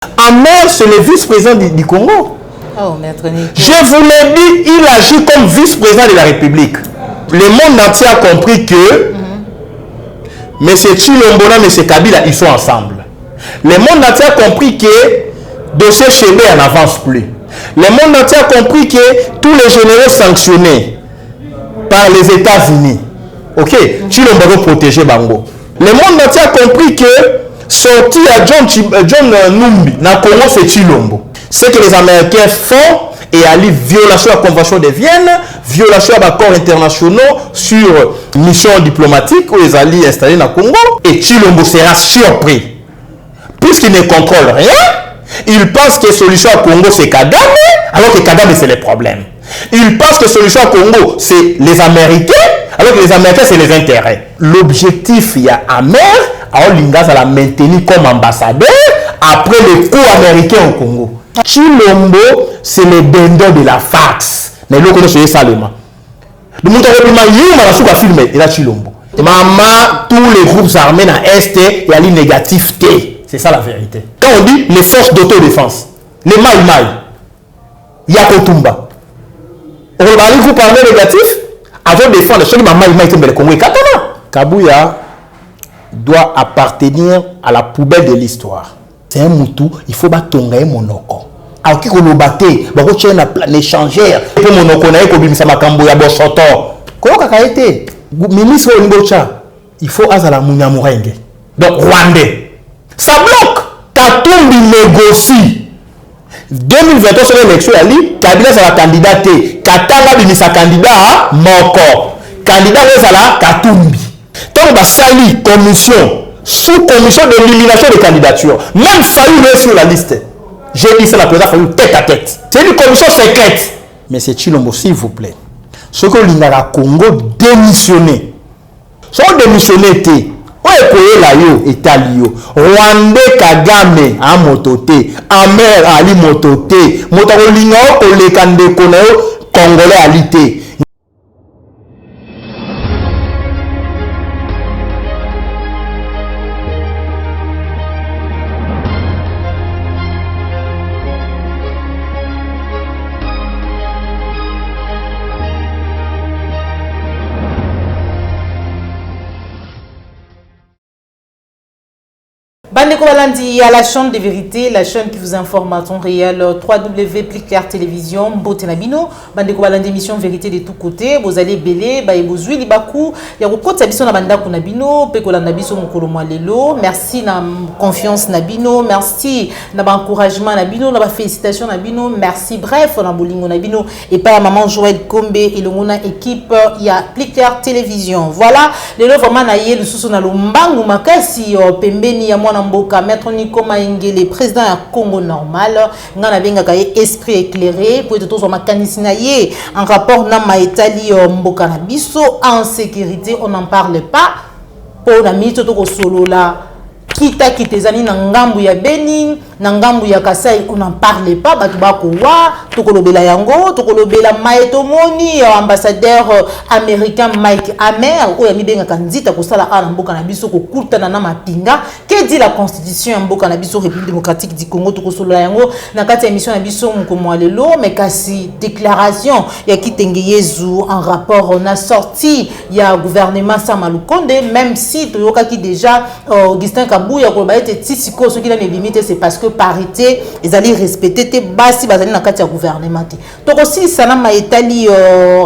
Amer, c'est le vice-président du Congo. Oh, maître Nico. Je vous l'ai dit, il agit comme vice-président de la République. Le monde entier a compris que M. Tshilombo et M. Kabila, ils sont ensemble. Le monde entier a compris que dossier Chébé n'avance plus. Le monde entier a compris que tous les généraux sanctionnés par les États-Unis, ok, Tshilombo veut protéger Bango. Le monde entier a compris que sorti à John Numbi, dans le Congo, c'est Tshilombo. Ce que les Américains font et à la violation de la Convention de Vienne, violation des accords internationaux sur mission diplomatique où les alliés installés dans le Congo, et Tshilombo sera surpris. Puisqu'il ne contrôle rien, il pense que la solution au Congo c'est Kagame, alors que Kagame c'est le problème. Il pense que la solution au Congo c'est les Américains, alors que les Américains c'est les intérêts. L'objectif, il y a Amer, alors l'Ingas va la maintenir comme ambassadeur après le coup américain au Congo. Tshilombo, c'est le bendo de la fax. Mais l'autre, c'est Salema. Le monde a filmé, il a Tshilombo. Maman, tous les groupes armés dans l'Est, il y a les négatifs T. C'est ça la vérité. Quand on dit les forces d'autodéfense, les Maïmaï, il y a Kotumba. On va les groupes armés négatifs, avant de défendre ceux qui ont Maïmaï, le Congo et Katana. Kabouya doit appartenir à la poubelle de l'histoire. C'est un moutou, il faut battre monoko. Alors qu'il faut battre, il faut un plan échangère. Il faut monoko, il faut makambo ya bosoto. Comment kakaete? Ministre Ongocha, il faut azala munyamurenge. Donc Rwandais. Ça bloque. Katumbi négocie. 2023 sur l'élection, Kabila sera candidat. Katanga bimisa candidat moko. Candidat sera Katumbi. Donc bah sali commission. Sous-commission d'élimination des candidatures. Même Fayou est sur la liste. J'ai dit ça la présidente Fayou tête à tête. C'est une commission secrète. Mais c'est Tshilombo, s'il vous plaît. Ce que l'Ingara Congo démissionné. Si on démissionné, on est là, Italio. Rwandais Kagame a motote. Amer Ali motote. Motaro Lingao, le Kande Koneo, Congolais alité. Bandeko Balandi à la chaîne de vérité, la chaîne qui vous informe en temps réel, www.pliclair télévision, Mbote Nabino, Bandeko Balandi émission vérité de tous côtés, vous allez belé, vous zui libaku, ya kokota biso na banda Nabino, pekola nabiso mukolo lelo, merci na confiance Nabino, merci na encouragement Nabino, na félicitations Nabino, merci bref na bolingo Nabino et pas la maman Joël Kombe et le mona équipe ya Pliclair télévision. Voilà, lelo vraiment na yé le sous na lombangu makasi pembeni ya mwana Mboka, Maître Nico Maïngele, président à Congo normal, ngana benga kaye esprit éclairé pour tout ma kanisinaye en rapport na maetali Mboka na biso en sécurité, on n'en parle pas pour la minute to solo là kita kitezani na ngambu ya Beni na ngambu ya Kasai, on n'en parle pas batu bakowa tokolobela yango tokolobela maetomoni ambassadeur américain Mike Amer oya mibenga kanzita kosala ana mboka na biso kokutana na mapinga que dit la constitution ya mboka na biso République démocratique du Congo tokosolola yango na kati ya émission na biso mkomo lelo mais kasi déclaration ya Kitenge Yezu en rapport na sortie ya gouvernement Samalukonde, même si toyoka ki déjà Augustin Kabouya ko ba ete tisiko ce qui a les limites, c'est parce que parité ils allaient respecter te basi bazali na kati ya gouvernement donc aussi ça na maetali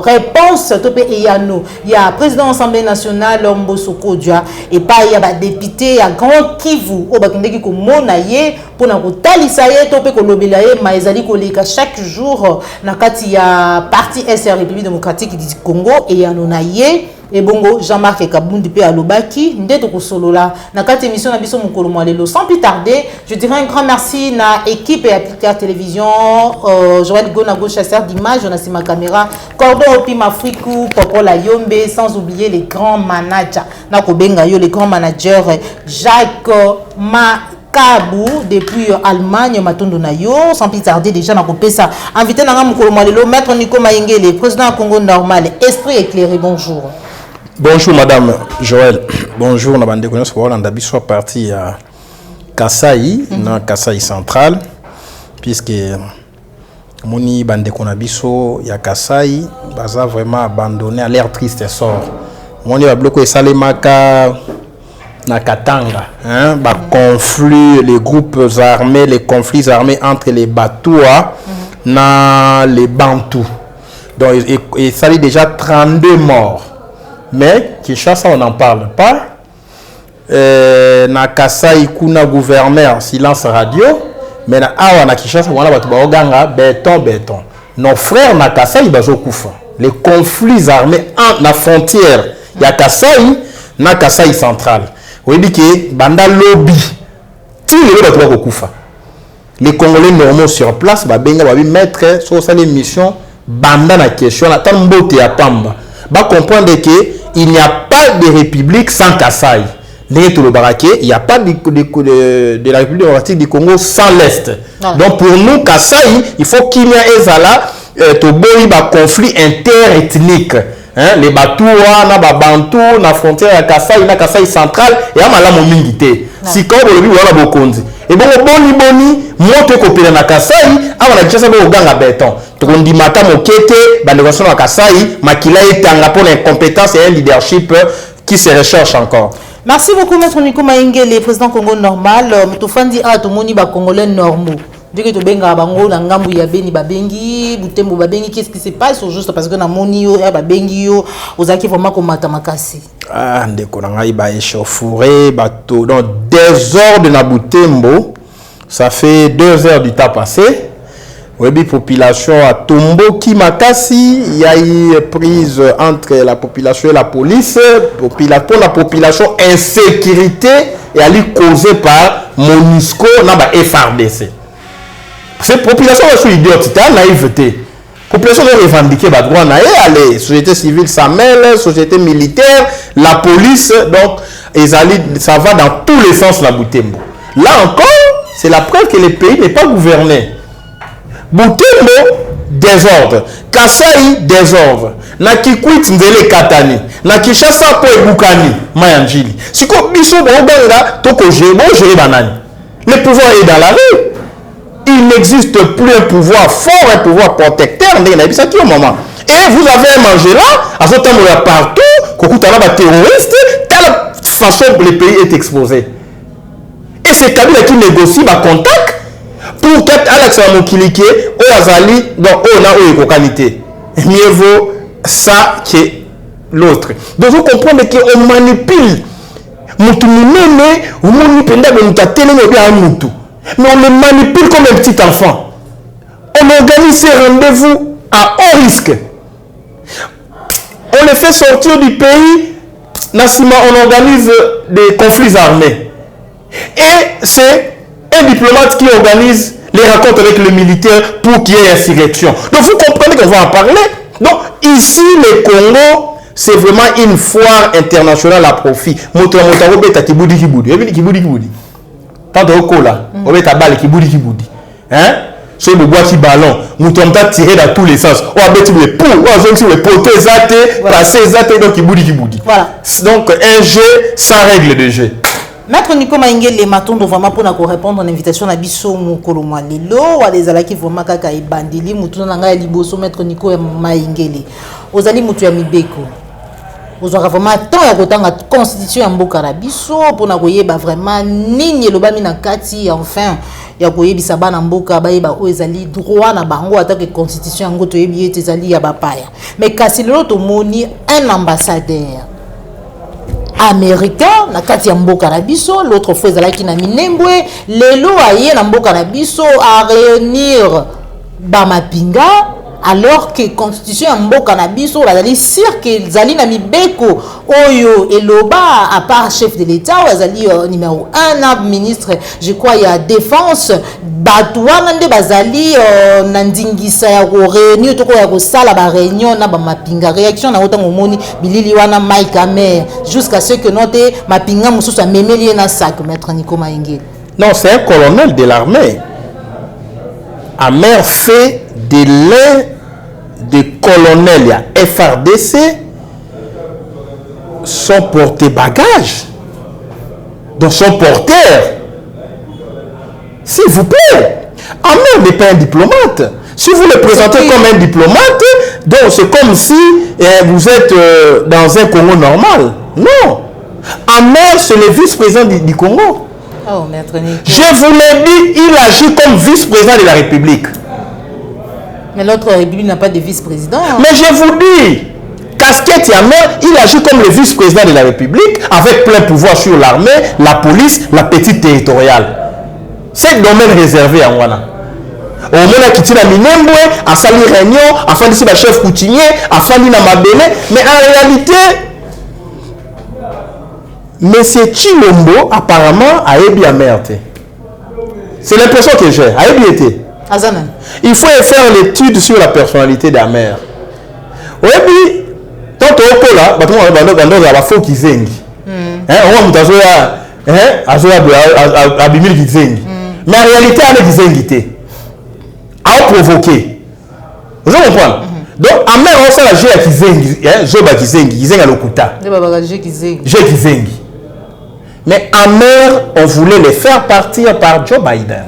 réponse to pe eyano ya président assemblée nationale Mboso Kodja et pas ya ba député ya Grand Kivu o bakindeki ko mona ye pona ko talisa ye to pe ko lobela ye ma ezali ko leka chaque jour na kati ya parti SR République démocratique du Congo et ya nona ye et bongo Jean-Marc Kabundi pe alobaki ndeto ko solola na kati émission na biso mukolo lelo. Sans plus tarder, je dirais un grand merci na équipe et Pliclair télévision, Joël Gonago chasseur d'images, on a ma caméra, Cordon Opima Frikou, Popola Yombe, sans oublier les grands managers na ko benga yo les grands managers Jacques Kabou depuis Allemagne matondo na yo. Sans plus tarder déjà na ko pesa invité na mukolo lelo Maître Nico Maïngele, président Congo normal, esprit éclairé. Bonjour. Bonjour Madame Joël. Bonjour Nabande Konos pour l'andabi soit parti Kasai, na Kasai central, puisque Moni Bandekonabiso, ya Kasai, baza vraiment abandonné à l'air triste sort. Moni va bloquer Salemaka na Katanga, hein, ba conflit, les groupes armés, les conflits armés entre les Batoua na les Bantous. Donc il s'agit déjà 32 morts. Mais Kinshasa, on n'en parle pas. Na Kasai kuna gouverneur silence radio. Mais na awa na Kinshasa wana batu ba oganga béton. Nos frères na Kasai bazo kufa. Les conflits armés entre la frontière ya Kasai na Kasai central. On dit que banda lobby ti le batu ba kufa. Les Congolais normaux sur place ba benga ba mettre sur sa mission banda na question la tambote ya pamba. Ba comprendre que il n'y a pas de république sans Kasai. Il n'y a pas de la République démocratique du Congo sans l'Est. Donc pour nous, Kasai, il faut qu'il y ait un conflit interethnique. Hein? Les Batoua, na Bantou, na frontière à Kasai, na Kasai central, et à Malamu Mingité. Si comme on le dit, on a beaucoup. Et bon, boni, monte copie na Kasai, on a déjà ça au gang à béton. On dit mata mokete, bandegation à Kasai, makila est en rapport d'incompétence et un leadership qui se recherche encore. Merci beaucoup, Maître Nico Maïngele, président Congo normal. Mutofandi a tomoni ba Congolais normaux. Dès que tu benga bango na ngambu ya beni babengi, butembo babengi, qu'est-ce qui se passe au juste parce que na moni yo ya babengi yo, ozaki vraiment ko mata makasi. Ah, ndeko na ngai ba échauffouré, bato dans désordre na butembo. Ça fait 2 heures du temps passé. Oui, population à Tomboki Makasi, il y a eu prise entre la population et la police. Pour la population, insécurité et elle est causée par MONUSCO et FARDC. Cette population est idiote, c'est une naïveté. La population doit revendiquer les droits, la société civile s'en mêle, société militaire, la police, donc ça va dans tous les sens la Butembo. Là encore, c'est la preuve que le pays n'est pas gouverné. Butembo, désordre. Kasai, désordre. Na Kikwit Ndele Katani. Na Kinshasa po Ebukani, Mayanjili. Si ko biso bonganga, toko gérer banani. Le pouvoir est dans la rue. Il n'existe plus un pouvoir fort, un pouvoir protecteur. Et vous avez mangé là, à ce temps là partout, kokutana ba terroriste, telle façon que le pays est exposé. Et c'est Kabila qui négocie ba contact. Pour qu'être Alex Amokilike, au Azali, donc on a eu qualité. Mieux vaut ça que l'autre. Donc vous comprenez qu'on manipule. Mais on le manipule comme un petit enfant. On organise ces rendez-vous à haut risque. On les fait sortir du pays. Nassima, on organise des conflits armés. Et c'est un diplomate qui organise les rencontres avec le militaire pour qu'il y ait insurrection. Donc vous comprenez qu'on va en parler. Donc ici, le Congo, c'est vraiment une foire internationale à profit. Tant de cola, on met ta balle qui boudi. Hein? Sur le bois qui ballon, nous sommes tirés dans tous les sens. On va mettre les poux, on va sur les poteaux zatés, passer zatés, donc qui boudi. Voilà. Donc un jeu sans règle de jeu. Maître Nico Maïngele, les matons doivent vraiment pour répondre à l'invitation à Bisso Moukoloma Lelo, à les alaki vraiment kaka et bandili, moutou nanga liboso Maître Nico Maïngele. Aux ali moutou ya mibeko. Aux aura vraiment tant à côté de la constitution en Mboka na Bisso pour na koyeba vraiment nini lobami na kati enfin ya koyebisa bana mboka bayeba o ezali droit na bango attaque constitution ngo to yebi ezali ya bapaya. Mais kasi lelo to moni un ambassadeur américain na kati ya mboka na biso, l'autre fois ezalaki na Minembwe, lelo aye na mboka na biso à réunir bamapinga alors que constitution ya mboka na biso bazali sûr que zali na mibeko oyo eloba à part chef de l'état bazali numéro 1 na ministre je crois ya défense batwana nde bazali na ndingisa ya ko réunir to ko ya ko sala ba réunion na ba mapinga réaction na otango moni bilili wana Mike Amer jusqu'à ce que note mapinga mususu amemeli na sac Maître Nico Maïngele. Non, c'est un colonel de l'armée. Amer fait de l'un des colonels à FRDC son porte-bagages, donc son porteur. S'il vous plaît. Amer n'est pas un diplomate. Si vous le présentez comme un diplomate, donc c'est comme si vous êtes dans un Congo normal. Non. Amer, c'est le vice-président du Congo. Oh, maître Nico. Je vous l'ai dit, il agit comme vice-président de la République. Mais l'autre République n'a pas de vice-président. Hein. Mais je vous dis, casquette Amer, il agit comme le vice-président de la République, avec plein pouvoir sur l'armée, la police, la petite territoriale. C'est le domaine réservé à Wana. Au moment où il a Minembwe, à Sali Réunion, à Fandi Siba chef coutumier, à Fandi Namabele, mais en réalité, M. Chilombo apparemment a ébi Amer. C'est l'impression que j'ai. A ébi été. Il faut faire l'étude sur la personnalité d'Amer. Oui, puis, tant que là, on va faire qu'il zengi. On va faire abimir qu'il zengi. Mais en réalité, on est zengi. A provoqué. Vous comprenez? Donc, Amer, on sait la j'ai qui zengi. Joba qui zengi à l'okuta. J'ai qui zengi. Mais Amer, on voulait les faire partir par Joe Biden.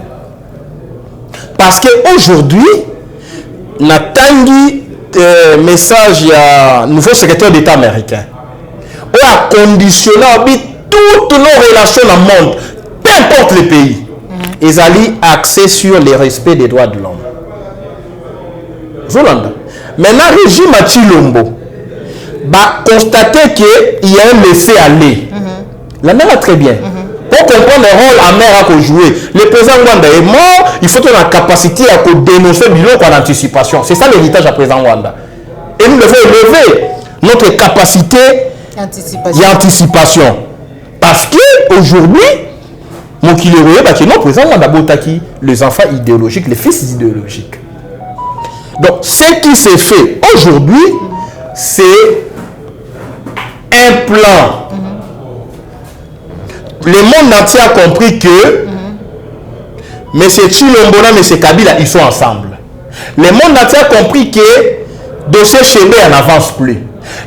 Parce qu'aujourd'hui, Natangi message à nouveau secrétaire d'État américain. On a conditionné toutes nos relations dans le monde, peu importe le pays. Ils allaient axer sur le respect des droits de l'homme. Zolanda. Maintenant, le régime à Chilombo va constater qu'il y a un laisser-aller. La mère a très bien. Pour comprendre le rôle Amer a joué, le président Wanda est mort, il faut la capacité à dénoncer le bilan en anticipation. C'est ça l'héritage à président Wanda. Et nous devons élever notre capacité d'anticipation. Parce qu'aujourd'hui, mon kilé bah non, président Wanda Botaki, les enfants idéologiques, les fils idéologiques. Donc, ce qui s'est fait aujourd'hui, c'est un plan. Le monde entier a compris que M. Chilombo et M. Kabila, ils sont ensemble. Le monde entier a compris que dossier Chébé n'avance plus.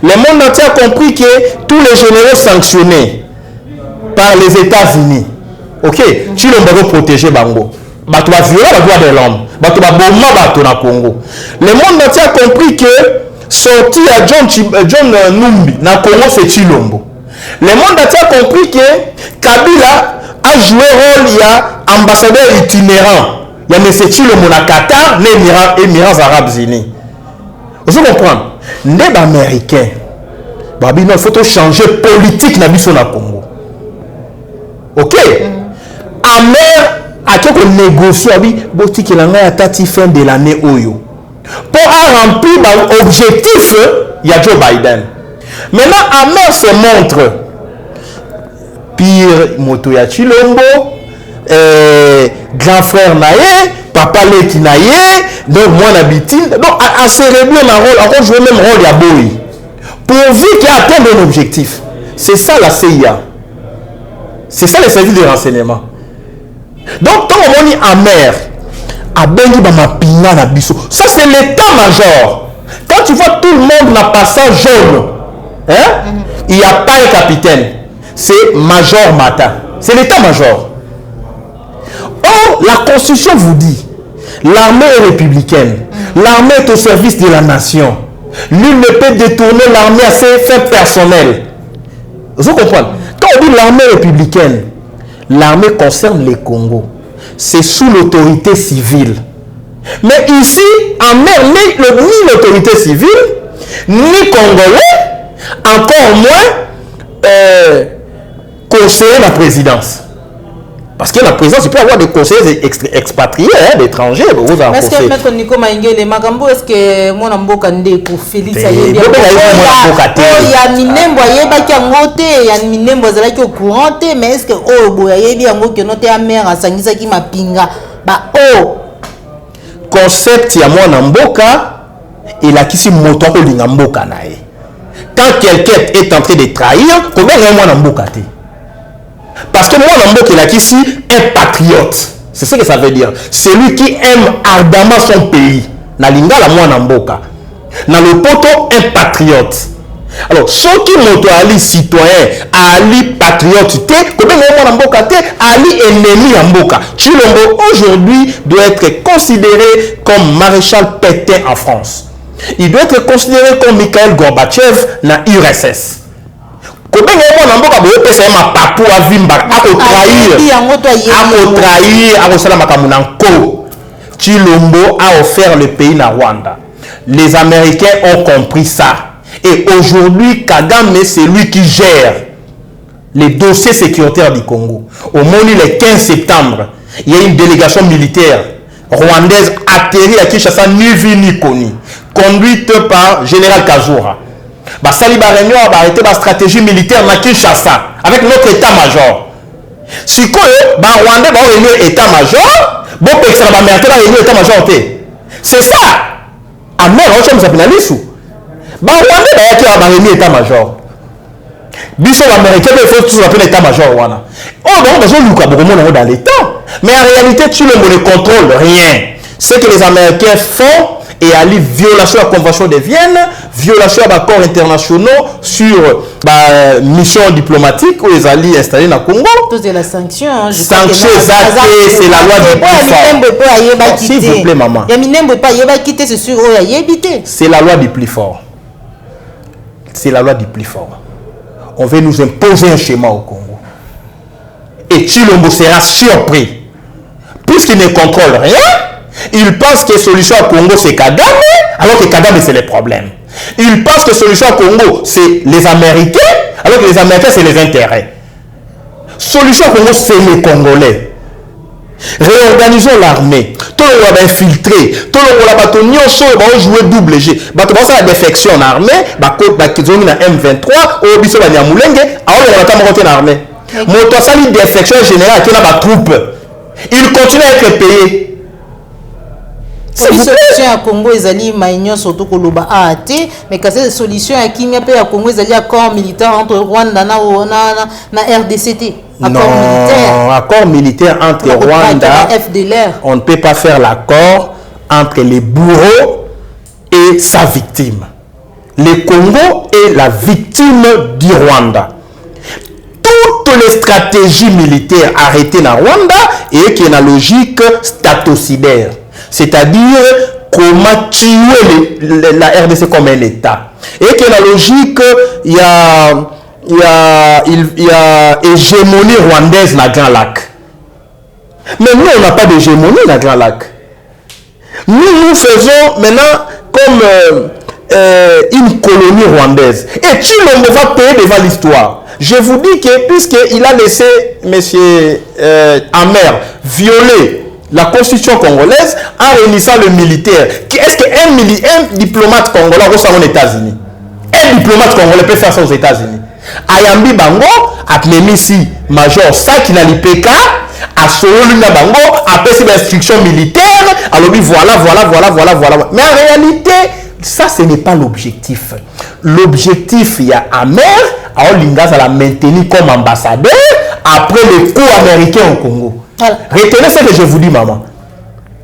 Le monde entier a compris que tous les généraux sanctionnés par les États-Unis, ok, Chilombo veut protéger Bango. Bato va violer la droit de l'homme. Bato va bomber bato na Congo. Le monde entier a compris que sorti à John Numbi na Congo c'est Chilombo. Le monde entier a compris que Kabila a joué rôle, il y a ambassadeur itinérant. Il y a M. Chilombo na Qatar, les Émirats Arabes Unis. Vous comprenez? Les Américains, il faut changer politique na biso na Congo. Ok? Amer a quelque négocié avec Botik Elanga à tati fin de l'année Oyo. Pour remplir l'objectif, il y a Joe Biden. Maintenant, Amer se montre pire moto ya Chilombo, grand frère naye, papa leki naye, donc moi n'habitine, donc à se réduire un rôle, encore jouer même rôle ya boy. Pourvu qu'il atteigne un objectif. C'est ça la CIA. C'est ça les services de renseignement. Donc, quand on dit Amer, à Bengi Bamapina na biso, ça c'est l'état-major. Quand tu vois tout le monde n'a pas ça jaune, hein? Il n'y a pas un capitaine. C'est Major Mata. C'est l'état-major. Or, la Constitution vous dit, l'armée est républicaine. L'armée est au service de la nation. Nul ne peut détourner l'armée à ses fins personnelles. Vous comprenez? Quand on dit l'armée républicaine, l'armée concerne les Congo. C'est sous l'autorité civile. Mais ici, Amer, ni l'autorité civile, ni Congolais, encore moins conseiller la présidence. Parce que la présidence, il peut y avoir des conseillers expatriés, d'étrangers. Est-ce que Maître Nico Maïngele, Magambo, est-ce que mon amboka ndeko Félix Ayébi, il y a Minembo Ayéba qui a monté, il y a Minembo Zala qui est au courant, mais est-ce que oh Ayébi a monté notre amère à Sangisa qui m'a pinga, bah oh concept ya mon amboka, il a qui si moto ko lingamboka nae. Quand quelqu'un est en train de trahir, comment est mon amboka te? Parce que moi, il a ici un patriote. C'est ce que ça veut dire. Celui qui aime ardemment son pays. Nalinga la moi Namboka. Dans le poto, un patriote. Alors, ceux qui moto ali citoyen, ali patriote, ali ennemi en Mboka. Tshilombo aujourd'hui doit être considéré comme maréchal Pétain en France. Il doit être considéré comme Mikhail Gorbatchev dans l'URSS. Comment Tshilombo a offert le pays na Rwanda. Les Américains ont compris ça. Et aujourd'hui, Kagame, c'est lui qui gère les dossiers sécuritaires du Congo. Au Moni, le 15 septembre, il y a une délégation militaire rwandaise atterrie à Kinshasa, ni vu ni connu, conduite par Général Kazura. Basali Réunion a arrêté la stratégie militaire à Kinshasa avec notre état-major. Si quoi, Rwanda va réunir état-major, bon, c'est l'Américain va réunir état-major. C'est ça. Amer, on s'appelle la liste. Rwanda va réunir état-major. Biso l'Américain, il faut tout appeler l'état-major. Oh, donc, dans l'état. Mais en réalité, tu ne contrôles rien. Ce que les Américains font et à violation de la Convention de Vienne, violation d'accords internationaux sur mission diplomatique où les alliés installés dans le Congo. C'est la sanction. Sanction, c'est la loi du plus fort. S'il vous plaît, maman. C'est la loi du plus fort. C'est la loi du plus fort. On veut nous imposer un schéma au Congo. Et Tshilombo sera surpris. Puisqu'il ne contrôle rien, il pense que la solution au Congo c'est Kagame, alors que Kagame c'est le problème. Il pense que la solution au Congo c'est les Américains, alors que les Américains c'est les intérêts. Solution au Congo c'est les Congolais. Réorganisons l'armée. Tout le monde va infiltrer. Tout le monde va jouer double G. Va la défection en armée. Va M23. Au biso va Nyamulenge. Alors on va monter en armée. Moto sali défection générale qui n'a pas troupe. Il continue à être payé. Solution à Congo ezali maïnyo surtout koloba AT mais que cette solution à Kimia pe à Congo ezali accord militaire entre Rwanda na RDCT. Accord militaire entre Rwanda. On ne peut pas faire l'accord entre les bourreaux et sa victime. Le Congo est la victime du Rwanda. Toutes les stratégies militaires arrêtées dans Rwanda et qui est la logique statocidaire. C'est-à-dire comment tuer la RDC comme un État. Et que la logique, il y a hégémonie rwandaise dans le Grand Lac. Mais nous, on n'a pas d'hégémonie dans le Grand Lac. Nous faisons maintenant comme une colonie rwandaise. Et Tshilombo va payer devant l'histoire. Je vous dis que puisqu'il a laissé M. Amer violer la constitution congolaise en réunissant le militaire. Est-ce qu'un diplomate congolais au États-Unis, un diplomate congolais peut faire ça aux États-Unis? Ayambi Bango a ici major Saki na l'IPK a solo na Bango a fait des instructions militaires. Alors voilà. Mais en réalité, ça ce n'est pas l'objectif. L'objectif, il y a Amer, alors Lingaz a la maintenu comme ambassadeur après le coup américain au Congo. Voilà. Retenez ce que je vous dis, maman.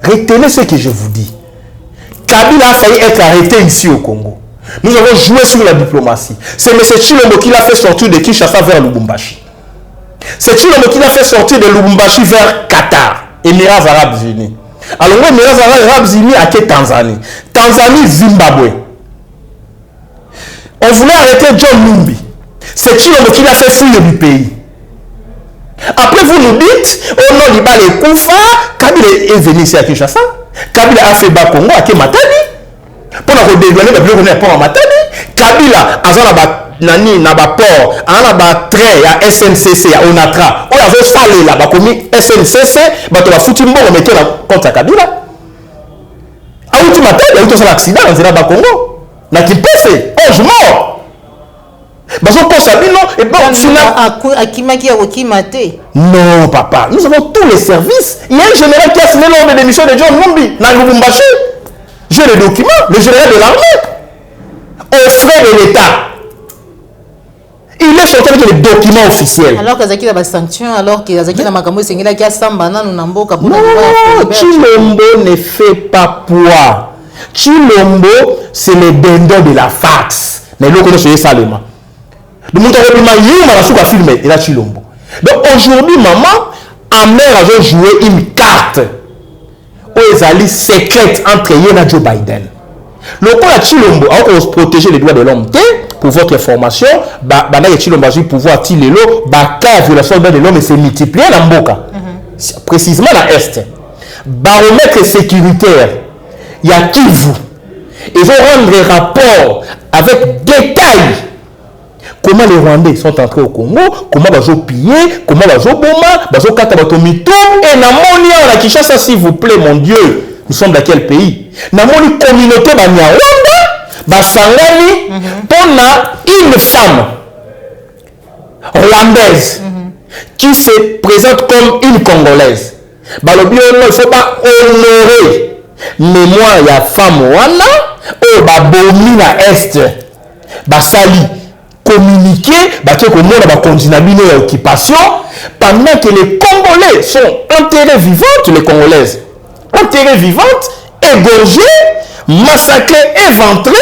Retenez ce que je vous dis. Kabila a failli être arrêté ici au Congo. Nous avons joué sur la diplomatie. C'est M. Tshilombo qui l'a fait sortir de Kinshasa vers Lubumbashi. C'est Tshilombo qui l'a fait sortir de Lubumbashi vers Qatar, Émirats Arabes Unis. Alors, les Émirats Arabes Unis à quelle Tanzanie? Tanzanie, Zimbabwe. On voulait arrêter John Numbi. C'est Tshilombo qui l'a fait fuir du pays. Après, vous nous dites, au nom du bal et Koufa, Kabila est venu ici à Kinshasa. Kabila a fait bas Congo à Matadi. Pour nous dédouaner, nous avons pas à Matadi. Kabila a un port, un train à SNCC, à Onatra. On avait salé là, commis SNCC, on a foutu on mettait contre Kabila. À où tu m'attends, il y a eu un accident dans le Congo. On a qui peut faire 11 morts. Non, papa, nous avons tous les services. Il y a un général qui a signé l'ordre de démission de John Numbi dans Lubumbashi. J'ai les documents, le général de l'armée, au frais de l'État. Il est sorti avec les documents officiels. Alors qu'il y a des sanctions, alors qu'il y a des Non, Tshilombo ne fait pas poids. Tshilombo, c'est le dindon de la fax. Mais l'autre c'est Salema. Donc mon temps ma yuma la souka filmer et là Chilombo. Donc aujourd'hui maman Amère a joué une carte aux alliés secrètes entre Yéna et Joe Biden. Le coup à Chilombo a se protéger les droits de l'homme pour votre information, Chilombo a pouvoir tirer l'eau, la violation des droits de l'homme et se multiplier dans Mboka. Précisément à l'Est. Baromètre sécuritaire, il y a Kivu. Ils vont rendre des rapports avec détail. Comment les Rwandais sont entrés au Congo, comment ils ont pillé, comment ils ont bombé, ils ont katabatomito, et Namonia, on a Kinshasa, s'il vous plaît, mon Dieu, nous sommes dans quel pays? Namoni communauté Banyarwanda, Basangani, on a une femme rwandaise qui se présente comme une Congolaise. Il ne faut pas honorer mémoire de la femme Rwanda, ou Babomi na Est, Basali. Communiquer, que le monde va continuer à l'occupation, pendant que les Congolais sont enterrés vivantes, les Congolaises, enterrées vivantes, égorgées, massacrées, éventrées,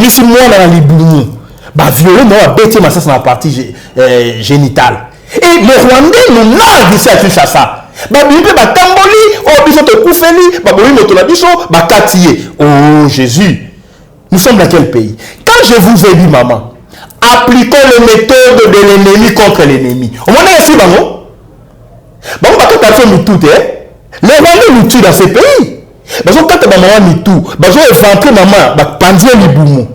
si moi dans les boumous, violées, moi, bêter ma dans la partie génitale. Et les Rwandais nous larguent ici à Kinshasa. Oh Jésus, nous sommes dans quel pays? Quand je vous ai dit, maman, appliquons les méthodes de l'ennemi contre l'ennemi. On en est ici, maman. Bon, les Rwandais nous tuent dans ces pays. Parce que quand maman nous tue, ils ont éventré maman, ils ont les boumous,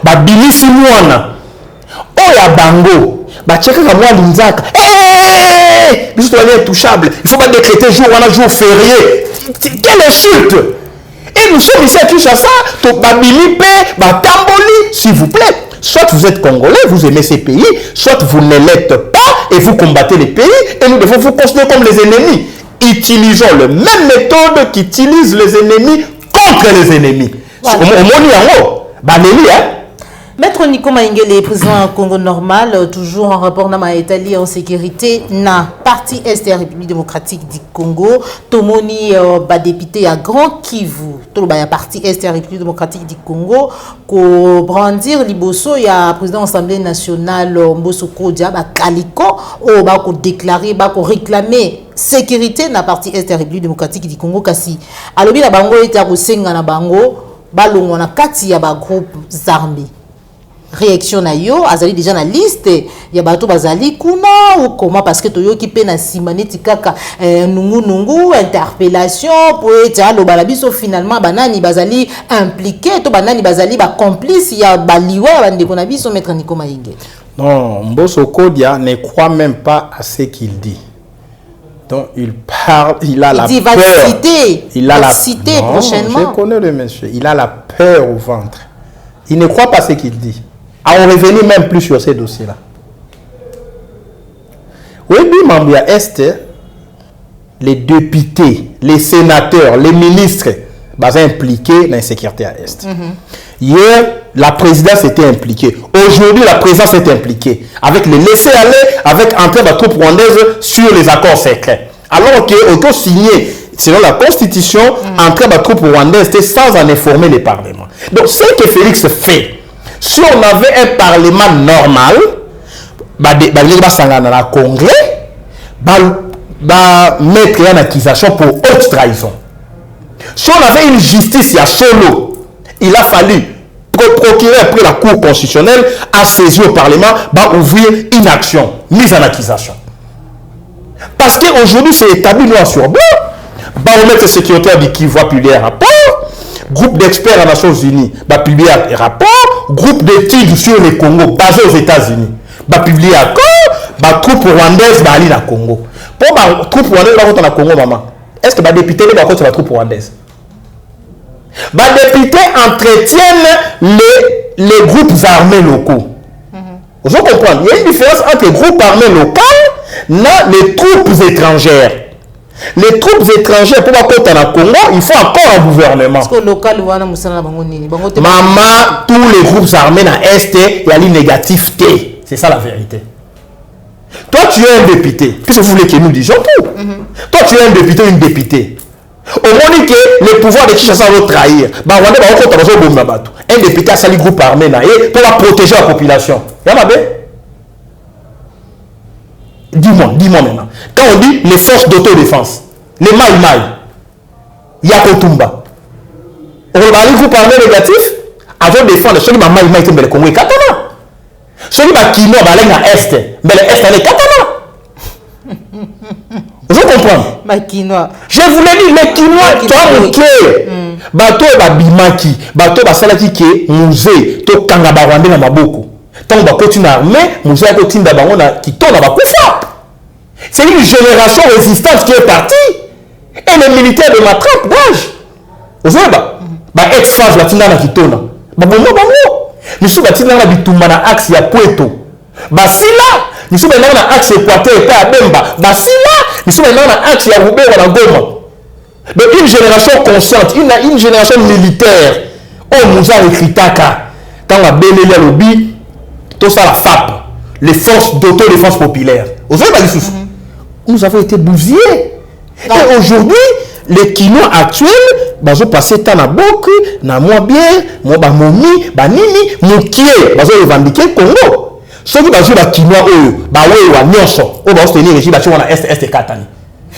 ils ont si mouana. Oh, ya bango, checker comme moi l'inzaka. Eh, ils sont intouchables. Il ne faut pas décréter jour férié. Quelle insulte! Et nous sommes ici à Kinshasa, s'il vous plaît. Soit vous êtes Congolais, vous aimez ces pays, soit vous ne l'êtes pas et vous combattez les pays et nous devons vous considérer comme les ennemis. Utilisons la même méthode qu'utilisent les ennemis contre les ennemis. Maître Nico Maïngele, président Congo normal, toujours en rapport avec l'Italie en sécurité, na parti Est de la République démocratique du Congo, Tomoni député à Grand Kivu, tout le parti Est de la République démocratique du Congo, ko brandir liboso ya président de l'Assemblée nationale Mbosso Kodia, Kaliko, ko déclarer, ko réclamer sécurité na parti Est de la République démocratique du Congo kasi. Alobi la bango eta ko senga na bango, balongo na kati ya ba groupes armés. Réaction na yo azali déjà na liste ya bato bazali kuna ou comment parce que toyo ki pe na simaneti kaka nungu interpellation pour eta lo balabiso finalement banani bazali impliqué to banani bazali ba complice ya baliwa bande kona biso maître Nico Maïngele. Non, Mbosso Kodia ne croit même pas à ce qu'il dit. Donc il parle, il a la peur. Il va citer prochainement. Je connais le monsieur, il a la peur au ventre. Il ne croit pas à ce qu'il dit. On revenir même plus sur ces dossiers-là. Oui, Mambia Est, les députés, les sénateurs, les ministres, sont impliqués dans la sécurité à Est. Hier, la présidence était impliquée. Aujourd'hui, la présidence est impliquée. Avec les laisser-aller, avec entrée de la troupe rwandaise sur les accords secrets. Alors qu'on a signé, selon la Constitution, entrée de la troupe rwandaise sans en informer les parlements. Donc, ce que Félix fait, si on avait un parlement normal, la Congrès, mettre en accusation pour haute trahison. Si on avait une justice à solo, il a fallu procurer après la Cour constitutionnelle à saisir au Parlement, ouvrir une action, mise en accusation. Parce qu'aujourd'hui, c'est établi noir sur blanc. Baromètre sécuritaire qui va publier un rapport. Groupe d'experts aux Nations Unies va publier un rapport. Groupe d'études sur le Congo basé aux États-Unis va publier un rapport. Troupe rwandaise va aller dans le Congo. Pour la troupe rwandaise va aller dans le Congo, maman. Est-ce que les députés vont aller dans la troupe rwandaise? Les députés entretiennent les groupes armés locaux. Vous comprenez? Il y a une différence entre les groupes armés locaux et les troupes étrangères. Les troupes étrangères, pour aller dans le Congo, il faut encore un gouvernement. Maman, tous les groupes armés dans l'Est, il y a négativité. C'est ça la vérité. Toi, tu es un député. Qu'est-ce que vous voulez que nous disions tout? Toi, tu es un député, une députée. Au moment que le pouvoir de Kinshasa va trahir, bah Rwanda va encore t'avoir bon nabato. Un député a sali groupe armé na pour protéger la population. Yamabe. Dis-moi maintenant. Quand on dit les forces d'autodéfense, les Maï, Yakotumba, on va aller groupe armé négatif avant de défendre ceux qui ont Maï qui le Congo et Katana. Ceux qui ont Kino, bah là na Est, mais le Est est Katana. Vous comprenez? Je vous l'ai dit, les Kinois, tu as mon cœur. Bateau et Babimaki, bateau et Salaki qui est musée, to Kangaba Rwanda na Maboko. Tant que continue l'armée, musée a continué d'abord qui tourne à Bakufa. C'est une génération résistante qui est partie. Et les militaires de ma trappe d'âge. Vous voyez, ex-phase, la Tindana qui tourne. Bango. Nous sommes na bitumba na axe ya Puerto. Basila, nous sommes na axe Équateur et à Bemba. Basila, nous sommes na axe ya Roubaix ou na Goma. Donc une génération consciente, une génération militaire. Oh, nous a écrit Taka. Quand on a belé le lobby, tout ça la FAP, les forces d'autodéfense populaire. Vous voyez, nous avons été bousillés. Et aujourd'hui, les Kinois actuels, ils ont passé temps à Bok, na Moabien, Mobamomi, Banini, Moukié, ils ont revendiqué le Congo. Ceux qui ont les Kinois, eux, ils ont tenir le régime à Est Katani.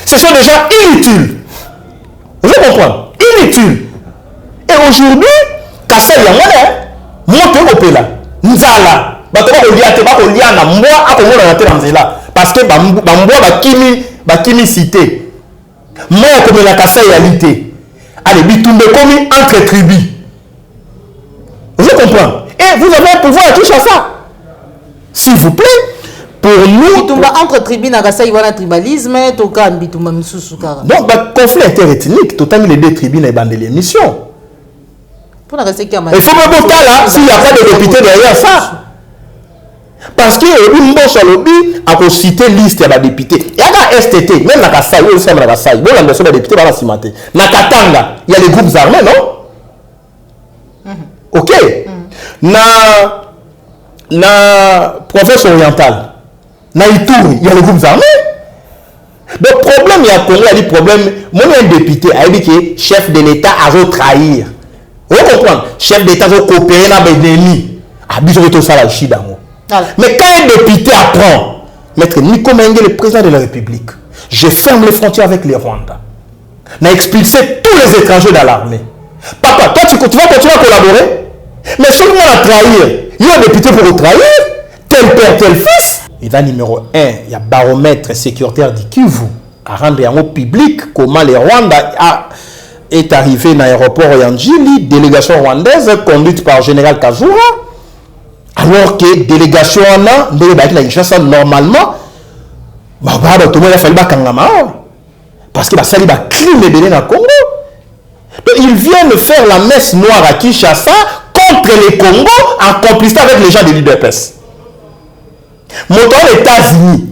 Ce sont des gens inutiles. Vous comprenez? Inutiles. Et aujourd'hui, Kassel Yamane, monte au Pela, Nzala, parce que Bakimi cité. Moi, comme la Kassel Yalité, allez, bitumbe comme entre tribus. Vous comprenez? Et vous avez un pouvoir à Kinshasa. S'il vous plaît, pour nous. Bitumba entre tribus, il y a un tribalisme, il y a un donc, conflit interethnique, totalement les deux tribus dans l'émission. Il faut me botter là, s'il n'y a pas de député derrière ça. Parce que le lobby a cité liste de députés. Il y a un STT, même la Kassai, il y a un Kassai. Bon, la des députés va la cimenter. Na Katanga, il y a les groupes armés, non? Ok. Na province orientale, na Ituri, il y a les groupes armés. Le problème, il y a Congo, il y a des problèmes. Moi, il y a un député, il a dit que chef de l'État a retrahir. Vous comprenez? Chef d'État a coopéré dans les ennemis. Ah, bisous, tout ça là, mais quand un député apprend, Maître Nico Mengue, le président de la République, je ferme les frontières avec les Rwandais, n'a expulsé tous les étrangers dans l'armée. Papa, toi, tu vas continuer à collaborer? Mais si on a trahir, il y a un député pour le trahir, tel père, tel fils. Et là, numéro 1, il y a baromètre sécuritaire du Kivu à rendre en public comment les Rwandais est arrivé dans l'aéroport Yandjili, délégation rwandaise conduite par le général Kazura. Alors que délégation normalement, tout a fallu parce que ça va crime dans le Congo. Donc ils viennent faire la messe noire à Kinshasa contre les Congo en complicité avec les gens de l'UDPS. Montant les États-Unis,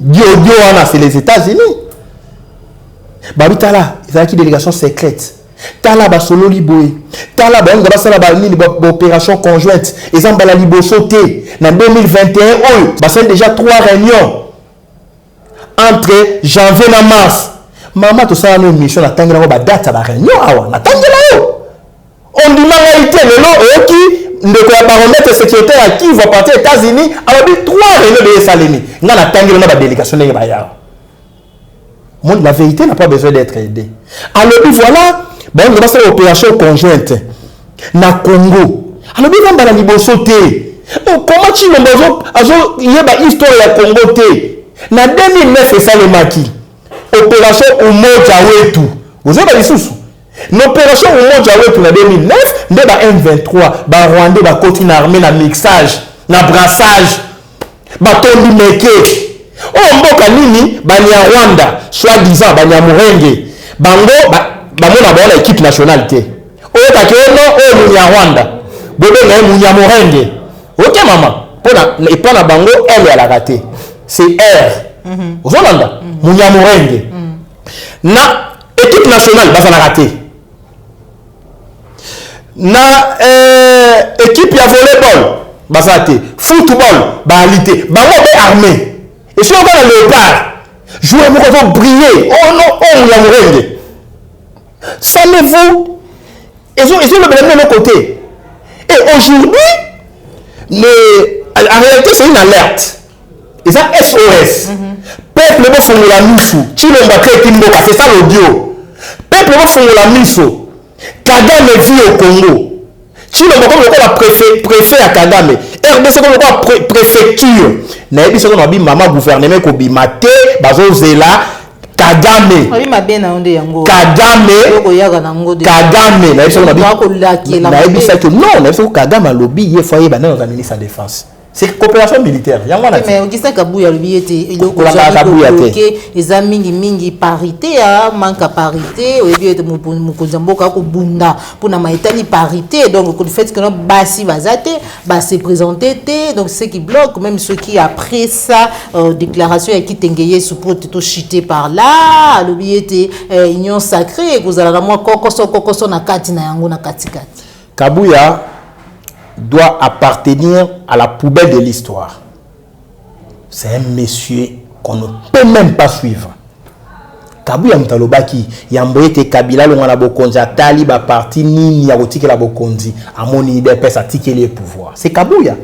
c'est les États-Unis. Babitala, il y a une délégation secrète. Tala basolo liboé tala banga basala ba nini opération conjointe exemple la libo sauté en 2021 basel déjà 3 réunions entre janvier et mars maman tout ça une mission natangela ba date ba réunion awa natangela yo on dit la réalité le lot qui ne quoi baromètre sécuritaire qui va partir aux États-Unis alors dit 3 réunions de Salemi nga natangela ba délégation ne ba ya la vérité n'a pas besoin d'être aidée alors voilà. Bon, on va faire l'opération conjointe na Congo. Alors, on va la libosoté. Comment tu il y a une histoire de Congo. Na 2009, c'est ça le maquis. Opération Umoja Wetu. Vous avez dit sous. L'opération Umoja Wetu en 2009, on a M23. Rwanda va continuer à armer la mixage, na brassage, bateau meke. Oh, mboka nini, banya Rwanda, soi-disant, banya Murenge. Bango, bamona baona équipe nationale te oyo takeno oyo munya Rwanda bobe na munya Morenge ok mama pona bango elle à la raté c'est R ozolanda munya Morenge na équipe nationale basa na raté na équipe ya volleyball basa te football balité bango be armé et si on va le léopard jouer moko va briller oh non oh munya Morenge Savez-vous, ils ont le blâme de l'autre côté. Et aujourd'hui, en réalité, c'est une alerte. Ils ont SOS. Peuple ne font la miso. Chilomba Kimboka, c'est ça l'audio. Peuple ne font la miso. Kagame vit au Congo. Chilomba comme le préfet à Kagame. RDC comme le préfecture. Naïbi c'est comme maman gouvernement ko bimate bazo zela Kagame. Kagame. Naïbi c'est que non, naïbi c'est que Kagame a lobby il faut y aller dans la ministre de la défense. C'est coopération militaire. Mais au Gisaka Kabouya il y a mingi parité, manque à parité, au lieu de Mukuzamboka Bunda pour na maitali parité. Donc le fait que nos bassi vazate, c'est présenté, donc ceux qui bloquent, même ceux qui après ça déclaration qui t'engagé sous protéto chité par là, l'oublié union sacrée, vous allez moi kokoso na kati na yango na katikati. Kabouya doit appartenir à la poubelle de l'histoire. C'est un monsieur qu'on ne peut même pas suivre. Kabouya Mtalobaki, Yamboete Kabila, le Mwana Bokonzi, Atali, ba parti, Nini, Yarotike la Bokonzi, Amoni Idepes, a tiqué les pouvoirs. C'est Kabouya.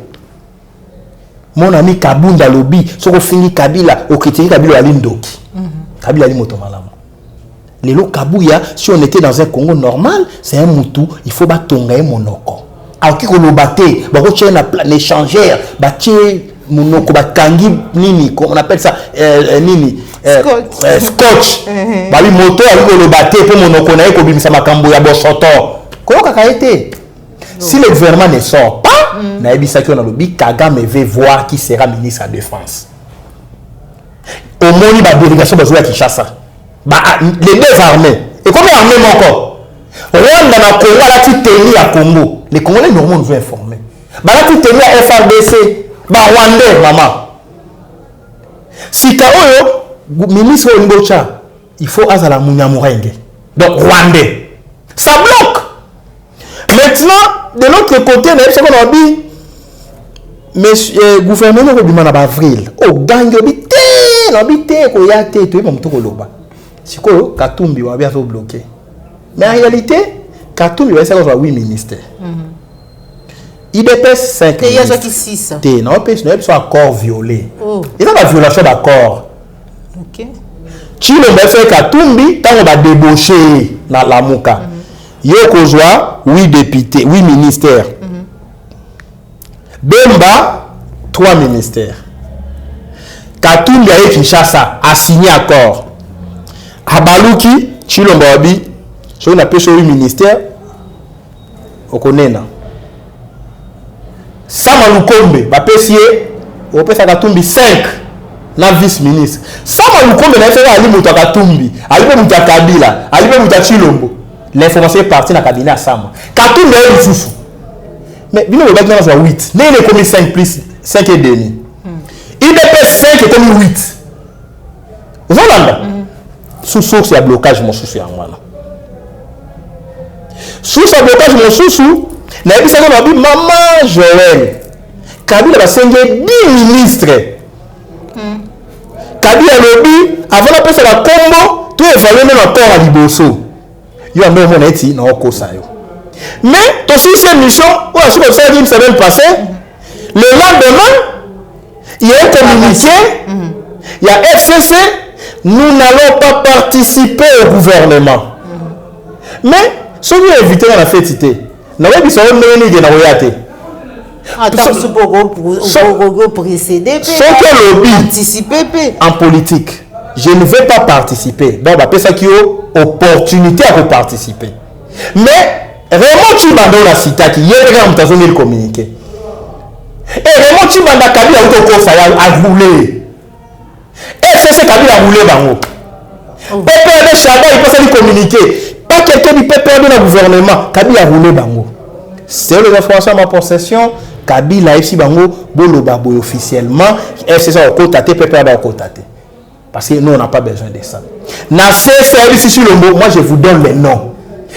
Mon ami Kabunda Lobi, ce qu'on finit Kabila, au critique Kabila Alindoki. Kabila Alimotomalam. Les lots Kabouya, si on était dans un Congo normal, c'est un moutou, il faut batonga un monoko. Alors qu'il y a un échangeur, monoko, kangi, nini, on appelle ça, nini, scotch. Babi moto, il y a batté pour monoko, naï, ko bimisa makambo ya bosoto. Comment ça a été? Si le gouvernement ne sort pas, naïbi Saki on a lobby, Kagame veut voir qui sera ministre de la Défense. Au moins, il y a une délégation de Kinshasa. Les deux armées. Et combien d'armées encore? Rwanda na Congo la ti tenu à Congo. Les Congolais normalement nous ont informés. Ba la ti tenu à FRDC, ba Rwandais maman. Si ka oyo ministre Ngocha, il faut azala munyamurenge. Donc Rwandais. Ça bloque. Maintenant, de l'autre côté, on a dit monsieur gouvernement ko bimana ba avril. Oh gango bité, l'habité ko yate to ba mutoko loba. Siko Katumbi wa bien bloqué. Mais en réalité, Katumbi va essayer d'avoir 8 ministères. IDPS 5 ministères. Il y a qui 6. Non, il y a un accord violé. Il y a une violation d'accord. Ok. Chilo va faire Katumbi, tant on va débaucher dans la Mouka. Il y a 8 députés, 8 ministères. Bemba, 3 ministères. Katumbi avec Kinshasa a signé accord. Abaluki, Chilo Mbabi, si on appelle sur 8 ministères, on connaît. Sama Lukombe, on peut faire Katumbi 5 na vice-ministre. Sama Lukombe, on fait Ali Mouta Katumbi, Ali Mouta Kabila, Ali Mouta Chilombo. L'information est partie dans le cabinet à Sama. Katumbi est le sous. Mais bien on va dire 8. Mais il est comme 5 plus 5 et demi. Il est 5 et comme 8. Vous entendez? Sous source, il y a blocage, mon sous-sous. Sous ce blocage, mon sous-sous, il y a dit maman Joël, Kabila va signer 10 ministres. Kabila lobby, avant la personne à Combo, tout est fallu même encore à Liboso. Il y a un moment ici, non, mais, ton fils est mission, ou à ce que ça a dit, ça vient de passer. Le lendemain, il y a un communiqué, il y a FCC. Nous n'allons pas participer au gouvernement. Mais, si vous invitez dans la fête, nous avons dit que nous participer en politique. Je ne vais pas participer. Donc, on appelle ça qu'il y a opportunité à participer. Mais, vraiment, tu m'as donné la cité qui y a un communiqué. Et vraiment, tu m'as donné à rouler. Et c'est Kabila a roulé dans l'eau. PPRD Chaba, il peut s'y communiquer. Pas quelqu'un du PPRD dans le gouvernement. Kabila a roulé dans l'eau. C'est les informations à ma possession. Kabila a ici dans l'eau. Bolo Baboy officiellement. C'est ça au côté, PPRD au côté. Parce que nous, on n'a pas besoin de ça. Dans ces services sur le mot, moi je vous donne les noms.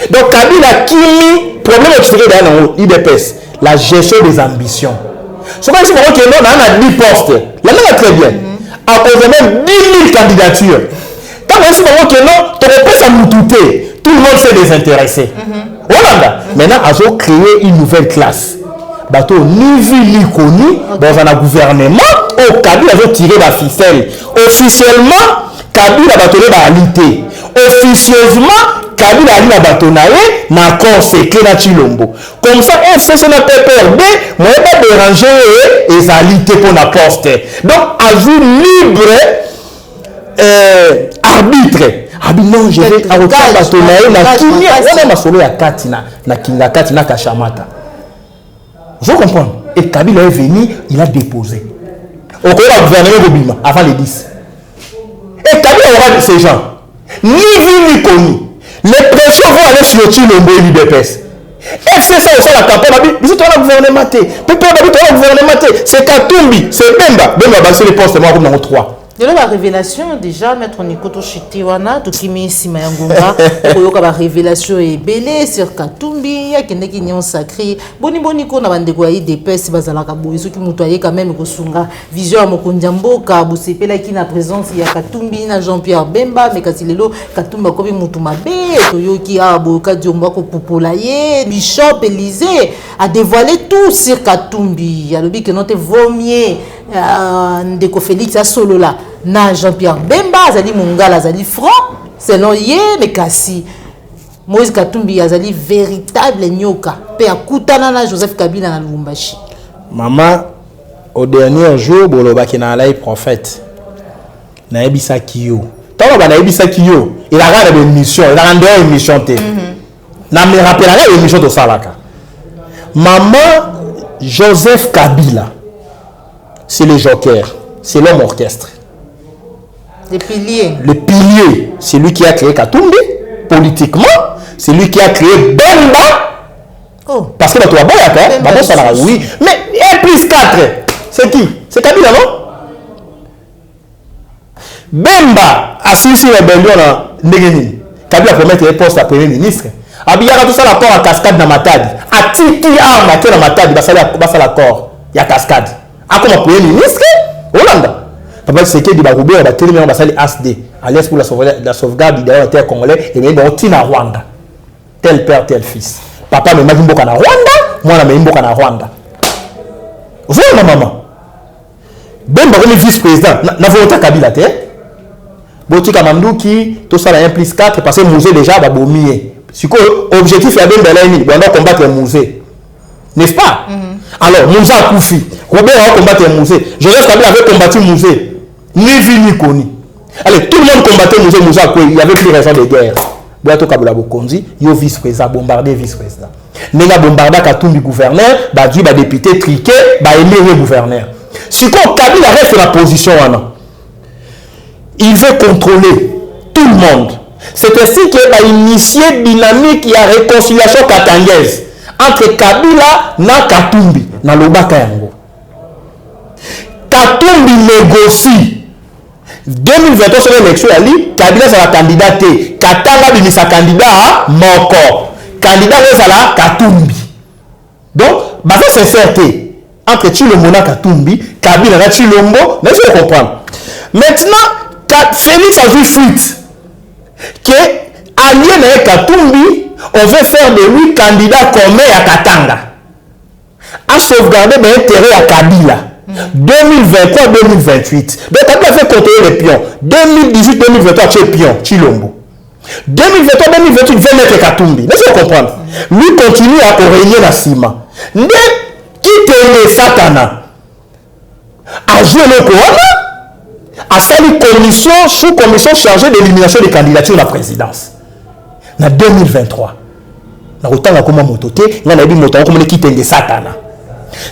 Donc Kabila qui problème extérieur dans l'IDPS, la gestion des ambitions. Ce qu'on dit, c'est que nous, on a 10 postes. Là, on a très bien. À cause de même 10 000 candidatures. Quand on dit que non, tu ne peux pas s'en douter. tout le monde s'est désintéressé. Voilà. Maintenant, ils ont créé une nouvelle classe. Bateau ni vu ni connu dans un gouvernement. Au Kabila, ils ont tiré la ficelle. Officiellement, Kabila a battu laalité. Officieusement, Kabila a dit la batonaye n'a conséqué na Chilombo. Comme ça, FCC n'a pas perdu, moi pas déranger et égalité pour la poste. Donc, à vous libre arbitre. Ah non, je vais à autant batonaye na Kini, on a ma solo ya Katina, na Kinga Katina Kashamata. Vous comprenez? Et Kabila est venu, il a déposé. Au gouvernement Bobima avant les 10. Et Kabila aura ces gens. Ni vu ni connu. Les pressions vont aller sur Chilombo et l'UDPS. Et c'est ça aussi la campagne. Mais c'est toi le gouvernement. C'est Katumbi, c'est Bemba. Bemba, c'est les postes, moi, comme dans 3. De la révélation, déjà, Maître Nikoto Chitiwana, tout qui met ici, Mayangonga, pour la révélation est belée sur Katumbi, il y a qui n'y sacré. Boni Boniko n'a pas de quoi des pèses, Bazala Kabou, ceux qui m'outoyaient quand même, Kosunga, vision à Mokondjambo, Kabou, c'est là qui n'a présence, il y a Katumbi, Jean-Pierre Bemba, mais Katilelo, Katumba, comme Moutumabe, Toyoki, Aboka, Diomako, Popolaye, Bishop, Élysée, a dévoilé tout sur Katumbi. Il y a le but que notre vomier, Ndeko Félix, à solo là. Na Jean-Pierre Bemba, Azali Mungala, Azali franc, selon Yé, mais Kassi. Moïse Katumbi, Azali véritable nyoka. Père Koutana, na Joseph Kabila, na Lubumbashi. Maman, au dernier jour, Boloba qui n'a pas prophète. Na Ebisa Kiyo. Tant que na Ebisa Kiyo, il a rendu une mission, il a rendu une mission. Na me rappellerai une mission de Salaka. Maman, Joseph Kabila, c'est le joker, c'est l'homme orchestre. Le pilier. Le pilier, c'est lui qui a créé Katumbi, politiquement. C'est lui qui a créé Bemba. Oh. Parce que tu as bon, ça oui. Mais 1 plus 4, c'est qui? C'est Kabila, non? Bemba a suivi la rébellion à Ndegeni. Kabila promet un poste à Premier ministre. Abiyaka tout ça l'accord à cascade dans Matadi. A Titi Arma qui est dans Matadi, basa l'accord. Il y a cascade. A comme Premier ministre, Hollande. Papa c'est que du Baroubé on va télé on va salir ASD alliance pour la sauvegarde des terres congolais et mais bon tina Rwanda tel père tel fils papa me m'a mboka na Rwanda moi na me mboka na Rwanda voilà maman Bemba comme vice-président na volonté Kabila te Botika Manduki tout ça la 1 plus 4 parce que musée déjà va bomber c'est quoi objectif ya Bemba là ni on doit combattre le musée n'est-ce pas alors Moussa Koufi Robert a combattu le musée Joseph Kabila avait combattu le musée ni vu ni connu. Allez, tout le monde combattait Moussa Koué, il y avait plus raison de guerre. Boato Kabula Bokonzi, yo vice-président, bombardé vice-président. Nenga bombarda Katumbi gouverneur, Badji, député, triqué, émiré gouverneur. Si quand Kabila reste dans la position, il veut contrôler tout le monde. C'est ainsi qu'il a initié une dynamique, il y a réconciliation katangaise entre Kabila et Katumbi, dans le Bakayango. Katumbi négocie. 2023 sur l'élection, Kabila sera candidat. Katanga bini sa candidat Moko. Candidat sera Katumbi. Donc, base sincérité entre Chilombo et Katumbi, Kabila et Chilombo, mais je comprends. Maintenant, Félix a vu fuite que allié avec Katumbi, on veut faire de lui candidat commun à Katanga. À sauvegarder l'intérêt à Kabila. 2023-2028. Donc, Kabila fait contrôler les pions. 2018-2023, c'est pion, Chilombo. 2023-2028, il veut mettre Katumbi. Laissez-vous comprendre. Lui continue à régner la ciment. Mais, quitte les satana. A joué le Corona, a sali commission, sous-commission chargée de l'élimination des candidatures à la présidence. En 2023. Dans le temps, on a comment mototé, on a dit mototé, on a quitté les satana.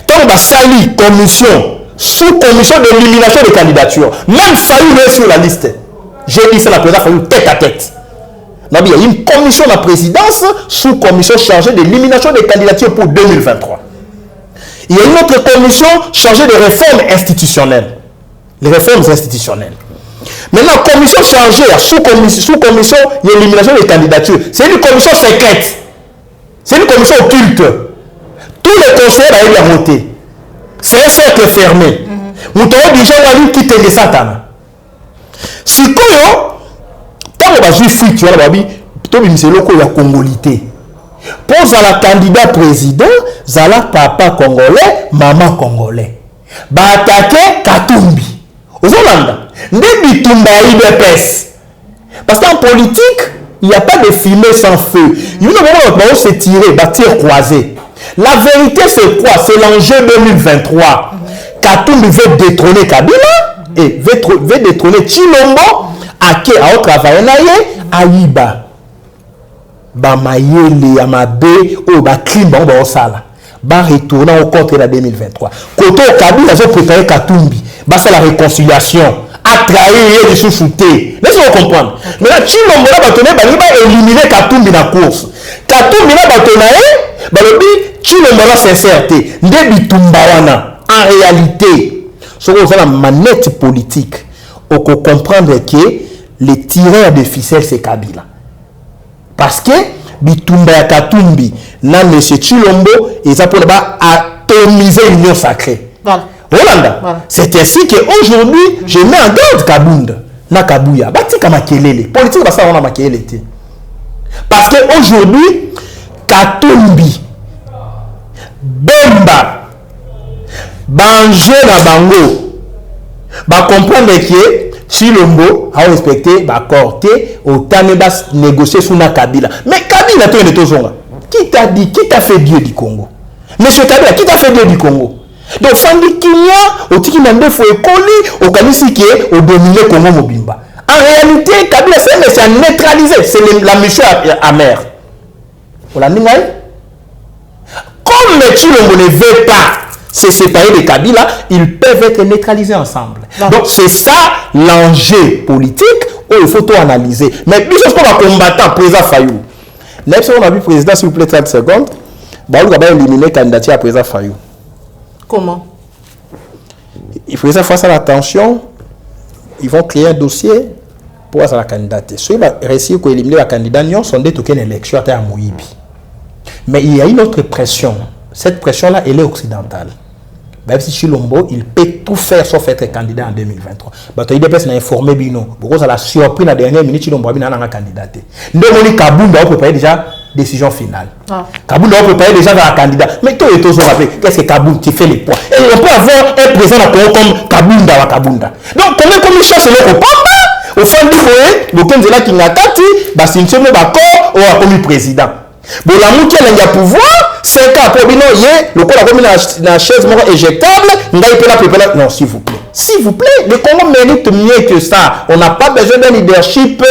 Tant qu'on a sali commission, sous-commission de l'élimination des candidatures, même Fayou est sur la liste. J'ai dit ça la présidence Fayou tête à tête. Il y a une commission de la présidence, sous-commission chargée de l'élimination des candidatures pour 2023. Il y a une autre commission chargée de réformes institutionnelles. Les réformes institutionnelles. Maintenant, commission chargée, sous-commission de l'élimination des candidatures, c'est une commission secrète. C'est une commission occulte. Tous les conseillers vont voter. C'est un cercle fermé. Nous avons déjà quitté Satan. Si quand on va jouer fuite, tobimisa eloko ya congolité pose à la candidat président zala papa congolais maman congolais ba attaquer Katumbi ozolanda nde bitumba IDPS parce qu'en politique il n'y a pas de fumée sans feu il y a un moment où se tirer tir croisé la vérité c'est quoi c'est l'enjeu 2023 Katumbi veut détrôner Kabila et veut détrôner Chilombo ake ao travailler na ye ayiba ba mayele ya mabe o ba crime ba osala ba retourner au contre la 2023 koto Kabila zo préparer Katumbi ba ça la réconciliation a trahir les sous-soutés laissez-moi comprendre mais là Chilombo la batone ba éliminer Katumbi na course Katumbi la batona e ba lobi Chilombo la sincérité nde bitumba wana en réalité ce que la manette politique on peut comprendre que le tireur de ficelle c'est Kabila parce que bitumba ya Katumbi na M. Chilombo et ça pour atomiser l'union sacrée voilà. Voilà. C'est ainsi qu'aujourd'hui je mets en garde Kabunda na Kabuya batika makelele politique basa wana makelele te parce que aujourd'hui Katumbi Bemba Banjo na bango ba comprendre que Chilombo a respecté l'accord autant de négocier sous Kabila mais Kabila toi ne tozonga qui t'a dit qui t'a fait Dieu du Congo monsieur Kabila qui t'a fait Dieu du Congo donc fandi kinya otiki mande fo ekoli okanisi ke o dominer Congo mobimba en réalité Kabila c'est un monsieur neutralisé c'est la mission amère on l'a dit comme Chilombo ne veut pas se séparer de Kabila, ils peuvent être neutralisés ensemble. Donc c'est ça l'enjeu politique où il faut tout analyser. Mais plus qu'on va combattre président Fayou. N'est-ce qu'on a vu président s'il vous plaît 30 secondes. Bah on va éliminer candidature à président Fayou. Comment? Il faut faire face à la tension. Ils vont créer un dossier pour face à la candidature. Ceux qui vont réussir à éliminer la candidature sont des tokens élections à Moïbi. Mais il y a une autre pression. Cette pression-là, elle est occidentale. Même si Chilombo, il peut tout faire sauf être candidat en 2023. Mais il a informé Bino. Pourquoi ça l'a surpris la dernière minute, Chilombo a un candidat. Nous avons Kabunda a préparé déjà décision finale. Kabunda a préparé déjà dans la candidat. Mais toi, tu as rappelé, qu'est-ce que Kabunda qui fait les points? Et on peut avoir un président comme Kabunda ou Kabunda. Donc, comme il cherche le Pamba, au fond du foyer, le candidat qui n'a pas dit, c'est une seule d'accord ou comme président. Bon, la mouille qui a pouvoir, 5 ans après, le coup a la chaise éjectable, non, s'il vous plaît. S'il vous plaît, le Congo mérite mieux que ça. On n'a pas besoin d'un leadership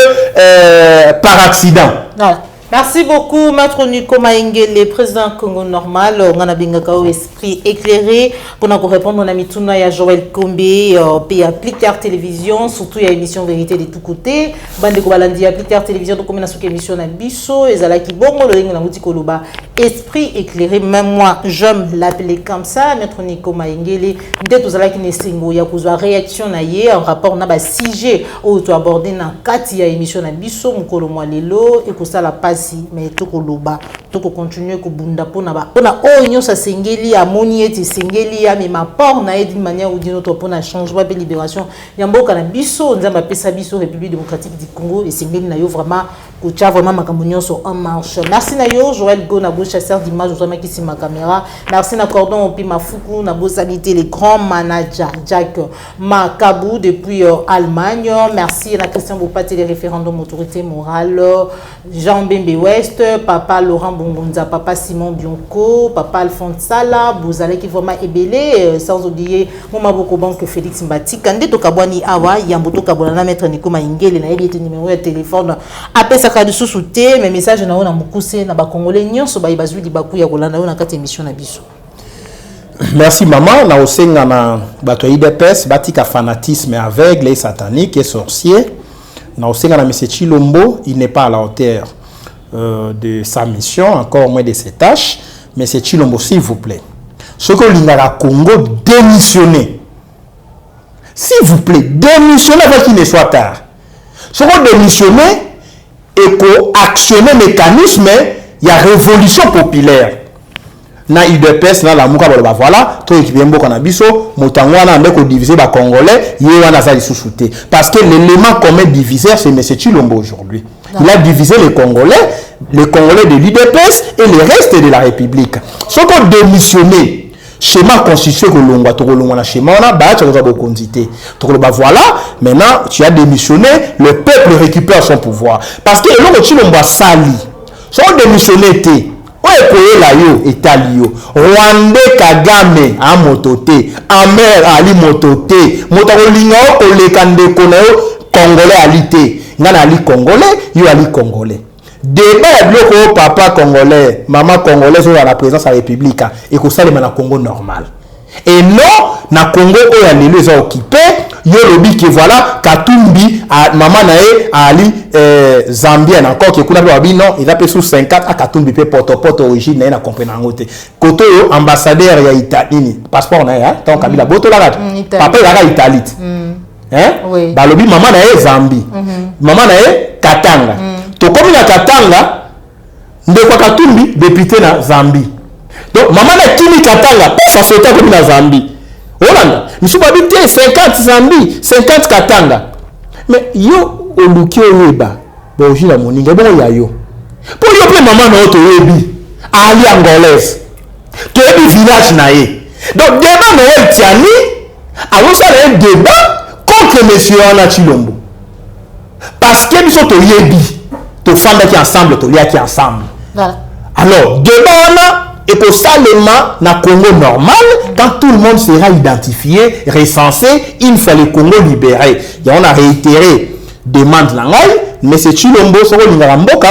par accident. Voilà. Merci beaucoup, Maître Nico Maengele, président Congo Normal. On a un esprit éclairé pour nous répondre à Mituna et à Joël Kombe, puis à Plicard Télévision, surtout il y a émission Vérité de tous côtés. Bande Kobalandi à Plicard Télévision, donc on a une émission à Bisso, et Zalaki Bongo, le ring la mouti Koloba. Esprit éclairé, même moi, j'aime l'appeler comme ça, Maître Nico Maengele. Dès que Zalaki Nesengo, il y a une réaction en rapport à 6G, où tu abordes dans 4 émission à Bisso, Mukolo Moalelo, et que ça la passe. Mais tout koloba tout continuer ko bunda pona ba pona onyo sa sengeli amoni eti sengeli ya mais ma port na d'une manière ou d'une autre pona changement pe libération ya mboka na biso nzamba pesa biso République démocratique du Congo et sengeli na yo vraiment ko tia vraiment makambo nyonso en marche. Merci na yo Joël Go na bo chasseur d'image ozama ki si ma caméra. Merci na cordon opi mafuku na bo sanité les grands managers Jack Makabou depuis Allemagne. Merci na Christian Bopati les référendums autorité morale Jean Bembe West, Papa Laurent Bongonza, Papa Simon Bionco, Papa Alphonse Sala, Bouzale qui vraiment ébélé, sans oublier Moma Bokobank Félix Mbati, Kande Tokabwani Awa, Yamboto Kabwana, Maître Nico Maingele, na yeli numéro de téléphone, appel Sakadu Sousouté, mes messages na ona Mukuse, na Bakongolais, Nyonso Baibazui, Bakou Yagolana, on a 4 émissions na Bissou. Merci maman, na osenga na bato IDPS, batika fanatisme aveugle et satanique et sorcier. Na osenga na M. Chilombo, il n'est pas à la hauteur de sa mission, encore moins de ses tâches. Mais c'est Chilombo, s'il vous plaît. Ce que l'Inara Congo démissionner. S'il vous plaît, démissionner avant qu'il ne soit tard. Ce qu'on démissionner et qu'on actionne le mécanisme, il y a révolution populaire. Na UDPS na la muka voilà to équipe mboka na biso motangwana ndeko diviser ba congolais yé wana za lisusuté parce que l'élément commun diviseur c'est M. Chilombo aujourd'hui Il a divisé les Congolais de l'UDPS et le reste de la République. Ce qu'on démissionné, schéma constitué que na schéma on a voilà, maintenant tu as démissionné, le peuple récupère son pouvoir. Parce que l'on tu l'on sali. Si on démissionné Rwanda Kagame a mototé, Amer Ali mototé, motarolinga olekande konayo Congolais alité, ngana ali Congolais, yo ali Congolais. Débat bloko papa Congolais, maman Congolais sur la présence à la République et que ça le na Congo normal. Et non, na Congo où ya les ont occupé, yo lobi que voilà Katumbi a maman nae ali Zambien encore que kuna babi non, il a payé sous 50 à Katumbi pe porte origine na comprendre ngote. Koto yo ambassadeur ya Italie, passeport na ya, tant Kabila boto la rat. Papa il a Italie. Hein? Oui. Balobi maman nae Zambie. Maman nae Katanga. To comme na Katanga ndeko Katumbi député na Zambie. Donc maman na Kimi Katanga, ça sautait comme na Zambie. Hollande, monsieur habité 50 Zambie, 50 Katanga. Mais yo olukio yeba, boji la moninga bon ya yo. Pour yo pe maman na auto yebi, ali angolaise. To yebi village na ye. Donc débat Noël Tiani, alors ça un débat contre monsieur Ana Chilombo. Parce que nous sommes to yebi, to fanda qui ensemble, to lia qui ensemble. Voilà. Alors débat et pour ça, na Congo normal, quand tout le monde sera identifié, recensé, une fois le Congo libéré. Et on a réitéré demande langaï, mais c'est Chilombo Soro Lingaramboka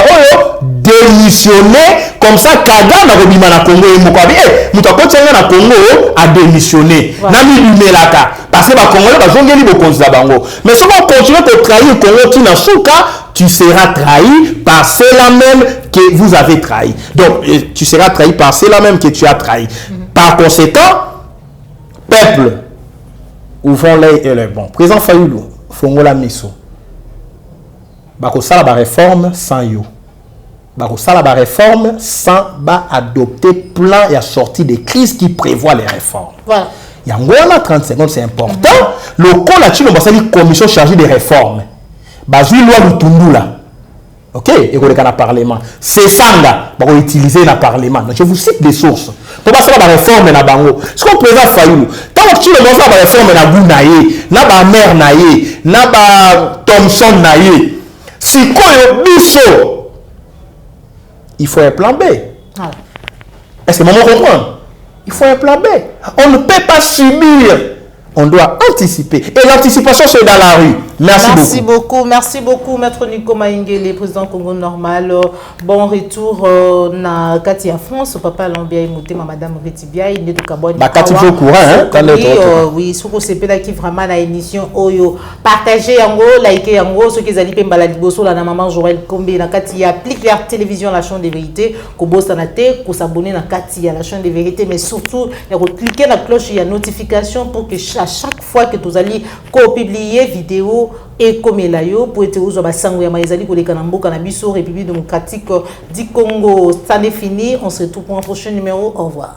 démissionné comme ça Kagame a rebima na Congo et Mokabi Moutako na Congo a démissionné. Nami Lumelaka parce que les Congolais bazongeli bokonza bango. Mais si on continue de trahir le Congo qui n'a souka, tu seras trahi par ceux-là même que vous avez trahi. Donc tu seras trahi par ceux-là même que tu as trahi. Par conséquent, peuple, ouvrons l'œil et le bon. Président Fayoulou, Fongola Misso. Bakosala ba réforme sans yo. Bakosala ba réforme sans adopter plan et sortir des crises qui prévoient les réformes. Voilà. Yangola 30 secondes, c'est important. Le col là-dessus, on va une commission chargée des réformes. Bazui loi Lutundula. Ok, et qu'on est dans le Parlement. C'est ça, on va utiliser dans le Parlement. Donc, je vous cite des sources. Pour passer la réforme dans Bango. Ce qu'on présente Fayoulou. Tant que tu le montres la réforme dans Gounaye, na ba mère naye, na ba Thomson naye. Si quoi biso, il faut un plan B. Est-ce que maman comprend? Il faut un plan B. On ne peut pas subir. On doit anticiper. Et l'anticipation, c'est dans la rue. Merci beaucoup. Merci beaucoup, Maître Nico Maïngele, président Congo Normal. Bon retour na Katia France. Papa Lambia Imote, Madame Retibia, il est de Kabouani. Katia au courant, hein? Oui, ce que c'est qui vraiment la émission Oyo. Partagez yango, likez yango, ceux qui allaient pemba la liboso la maman Joël Kombe na Katia applique la télévision la chaîne de vérité, ko bossa na te, ko s'abonner na Katia la chaîne de vérité, mais surtout cliquer la cloche il y a notification pour que à chaque fois que vous allez co-publier vidéo et comme là yo pour être aux abasango ya maizali ko leka na mboka na biso République démocratique du Congo. Ça n'est fini, on se retrouve pour un prochain numéro. Au revoir.